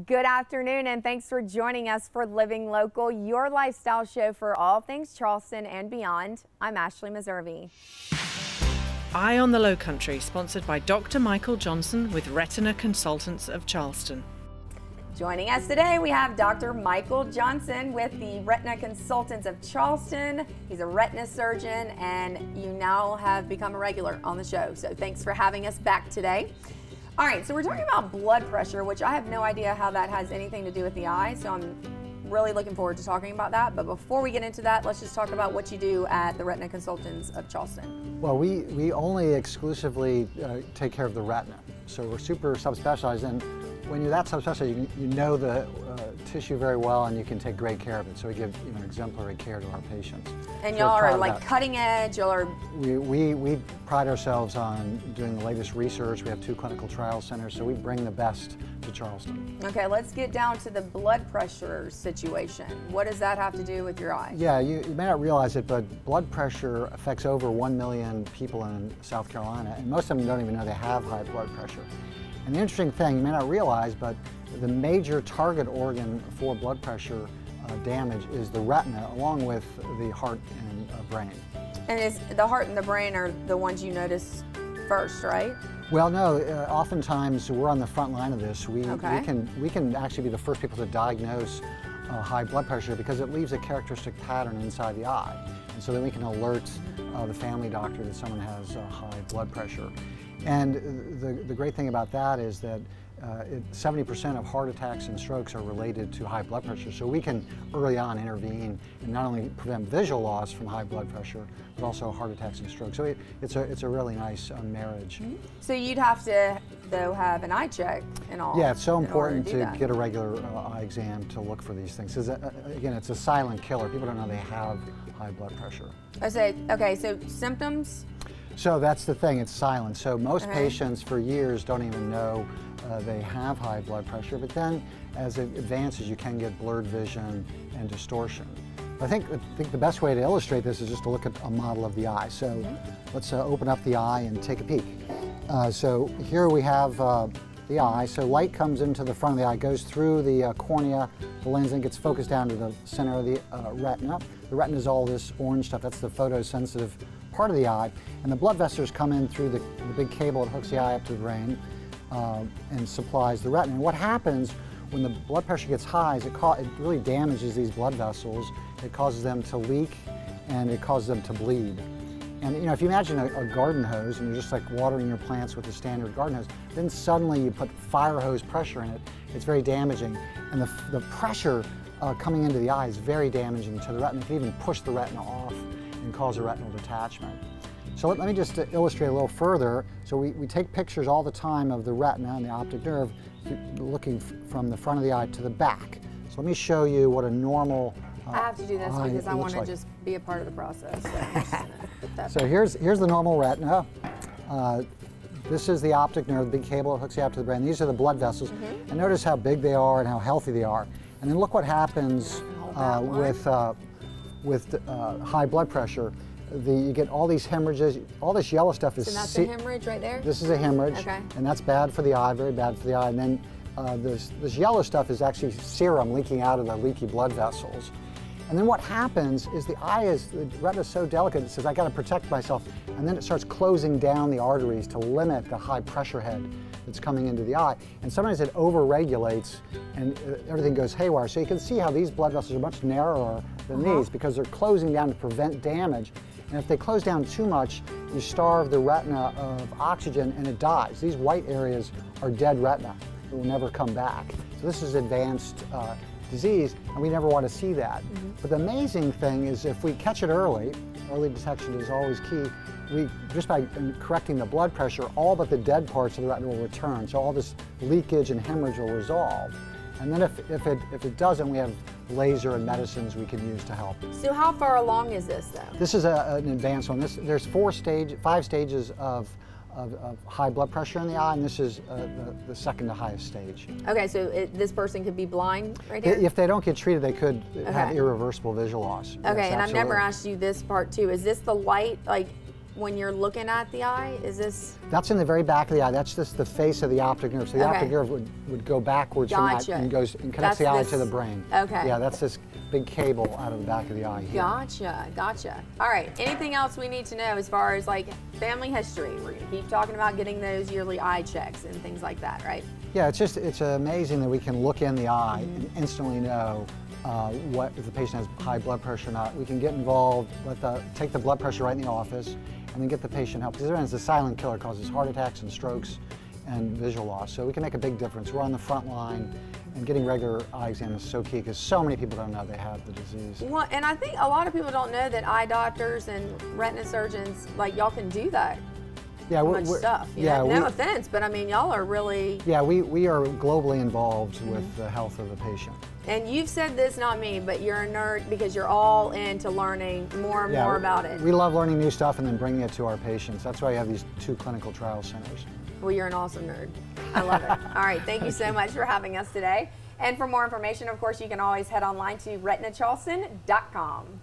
Good afternoon, and thanks for joining us for Living Local, your lifestyle show for all things Charleston and beyond. I'm Ashley Meservey. Eye on the Lowcountry, sponsored by Dr. Michael Johnson with Retina Consultants of Charleston. Joining us today, we have Dr. Michael Johnson with the Retina Consultants of Charleston. He's a retina surgeon, and you now have become a regular on the show. So thanks for having us back today. All right, so we're talking about blood pressure, which I have no idea how that has anything to do with the eye. So I'm really looking forward to talking about that. But before we get into that, let's just talk about what you do at the Retina Consultants of Charleston. Well, we only exclusively take care of the retina. So we're super subspecialized, and when you're that subspecialized, you know the tissue very well, and you can take great care of it. So we give exemplary care to our patients. And y'all are like cutting edge. Y'all are. We pride ourselves on doing the latest research. We have 2 clinical trial centers, so we bring the best to Charleston. Okay, let's get down to the blood pressure situation. What does that have to do with your eye? Yeah, you may not realize it, but blood pressure affects over 1 million people in South Carolina, and most of them don't even know they have high blood pressure. And the interesting thing, you may not realize, but the major target organ for blood pressure damage is the retina, along with the heart and brain. And is the heart and the brain are the ones you notice first, right? Well, no. Oftentimes we're on the front line of this. We can actually be the first people to diagnose high blood pressure because it leaves a characteristic pattern inside the eye, and so then we can alert the family doctor that someone has high blood pressure. And the great thing about that is that 70% of heart attacks and strokes are related to high blood pressure. So we can early on intervene and not only prevent visual loss from high blood pressure, but also heart attacks and strokes. So it's a really nice marriage. Mm-hmm. So you'd have to, though, have an eye check and all. Yeah, it's so important to get a regular eye exam to look for these things. Because again, it's a silent killer. People don't know they have high blood pressure. Okay, so symptoms? So that's the thing, it's silent. So most patients for years don't even know they have high blood pressure, but then as it advances you can get blurred vision and distortion. I think the best way to illustrate this is just to look at a model of the eye. So let's open up the eye and take a peek. So here we have the eye. So light comes into the front of the eye, goes through the cornea, the lens, and gets focused down to the center of the retina. The retina is all this orange stuff, that's the photosensitive part of the eye, and the blood vessels come in through the big cable that hooks the eye up to the brain and supplies the retina. And what happens when the blood pressure gets high is it really damages these blood vessels. It causes them to leak and it causes them to bleed. And if you imagine a garden hose and you're just like watering your plants with a standard garden hose, then suddenly you put fire hose pressure in it, it's very damaging. And the pressure coming into the eye is very damaging to the retina. It can even push the retina off and cause a retinal detachment. So let me just illustrate a little further. So we take pictures all the time of the retina and the optic nerve looking from the front of the eye to the back. So let me show you what a normal I have to do this because I want to just be a part of the process. So here's the normal retina. This is the optic nerve, the big cable that hooks you up to the brain. These are the blood vessels. And notice how big they are and how healthy they are. And then look what happens with high blood pressure. You get all these hemorrhages, all this yellow stuff is... So that's a hemorrhage right there? This is a hemorrhage, and that's bad for the eye, very bad for the eye. And then this yellow stuff is actually serum leaking out of the leaky blood vessels. And then what happens is the retina is so delicate, it says, I gotta protect myself, and then it starts closing down the arteries to limit the high pressure head that's coming into the eye. And sometimes it over-regulates and everything goes haywire. So you can see how these blood vessels are much narrower than these because they're closing down to prevent damage. And if they close down too much, you starve the retina of oxygen and it dies. These white areas are dead retina. It will never come back. So this is advanced disease, and we never want to see that. But the amazing thing is if we catch it early detection is always key. Just by correcting the blood pressure, all but the dead parts of the retina will return. So all this leakage and hemorrhage will resolve. And then if it doesn't, we have laser and medicines we can use to help. So how far along is this, though? This is an advanced one. There's 5 stages of high blood pressure in the eye, and this is the second to highest stage. Okay, so this person could be blind right here? If they don't get treated, they could have irreversible visual loss. Okay, yes, and I've never asked you this part too. Is this the light, like when you're looking at the eye? Is this? That's in the very back of the eye. That's just the face of the optic nerve. So the optic nerve would go backwards from that and connects the eye to the brain. Okay. Yeah, that's this big cable out of the back of the eye here. Gotcha, gotcha. All right, anything else we need to know as far as like family history? We're gonna keep talking about getting those yearly eye checks and things like that, right? Yeah, it's amazing that we can look in the eye and instantly know what if the patient has high blood pressure or not. We can get involved, take the blood pressure right in the office, and then get the patient help. Because it's a silent killer, causes heart attacks and strokes and visual loss. So we can make a big difference. We're on the front line, and getting regular eye exams is so key because so many people don't know they have the disease. Well, and I think a lot of people don't know that eye doctors and retina surgeons, like y'all can do that. Yeah, much stuff. No offense, but I mean, y'all are really. Yeah, we are globally involved with the health of the patient. And you've said this, not me, but you're a nerd because you're all into learning more and more about it. We love learning new stuff and then bringing it to our patients. That's why you have these 2 clinical trial centers. Well, you're an awesome nerd. I love it. All right, thank you so much for having us today. And for more information, of course, you can always head online to retinacharleston.com.